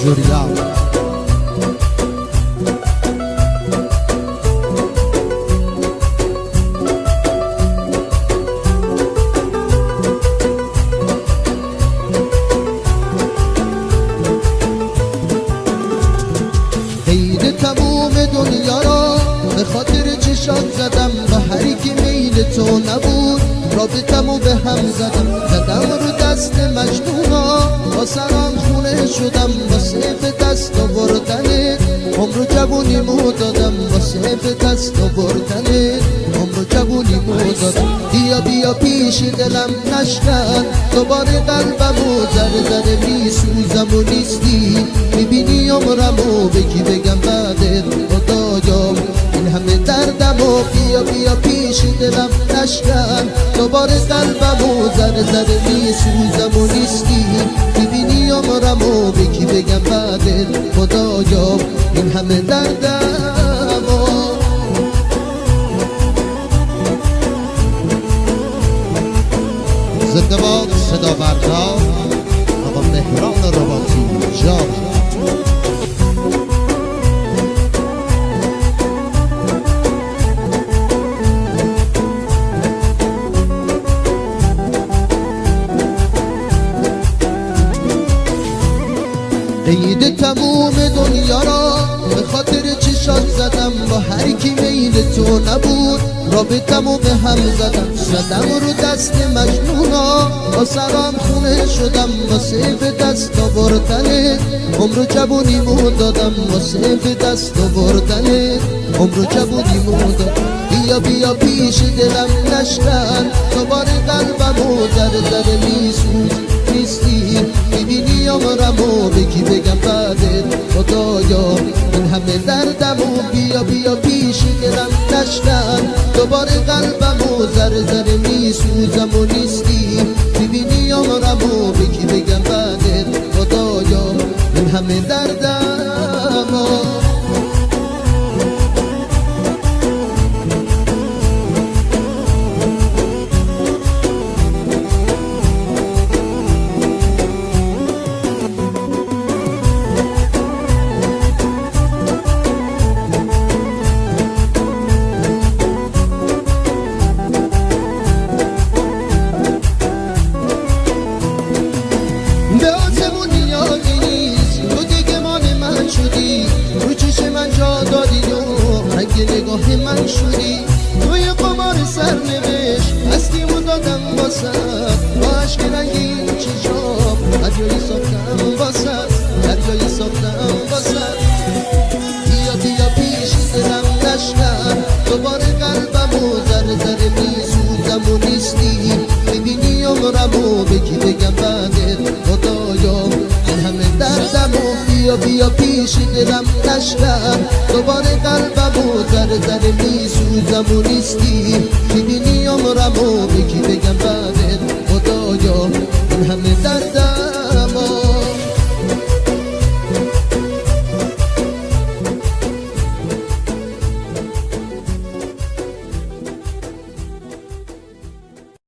سوریا. عید تموم دنیا را به خاطر چشات زدم، با هر کی میل تو نبود رابطمو به هم زدم رو دست مجنونا، با سرم خونه شدم واسه به دست آوردنت، عمر جوونیمو دادم واسه به دست آوردنت، عمر جوونیمو دادم. بیا بیا پیش دلم نشکن، دوباره قلبمو ذره ذره میسوزم و نیستی، میبینی عمرمو بگی بگم بعدت خدایا این همه دردمو. بیا بیا پیش دلم نشکن، دوباره قلبمو ذره ذره میسوزم و نیستی، میبینی عمرمو بگی بگم بعدت خدایا این همه دردمو. زنده باد صدا بردار آقا مهران رباطی جان. عید تموم دنیا را به خاطر چشات زدم، با هر کی میل تو نبود رابطمو به هم زدم رو دست مجنونا، با سرم خونه شدم واسه به دست آوردنت، عمر جوونیمو دادم واسه به دست آوردنت، عمر جوونیمو دادم. بیا بیا پیش دلم نشکن، دوباره قلبمو ذره ذره میسوز نیستی، میبینی عمرمو بگی بگم بعدت خدایا این همه دردمو. بیا بیا پیش دلم نشکن، دوباره قلبمو ذره ذره میسوزم و نیستی، میبینی عمرمو بگی بگم بعدت خدایا این همه دردمو. به آسمون نیازی نیست، تو دیگه مال من شدی، رو چش من جا دادی و رنگ نگاه من شدی، توی قمار سرنوشت هستیمو دادم واسد، با عشق رنگین چشام دریایی ساختم واسد، دریایی ساختم واسد. بیا بیا پیش دلم نشکن، دوباره قلبمو ذره ذره میسوزم و نیستی، میبینی عمرمو بگی بگم بعدت خدایا این همه دردمو. بیا بیا پیش دلم نشکن، دوباره قلبمو ذره ذره میسوزم و نیستی، میبینی عمرمو بگی بگم بعدت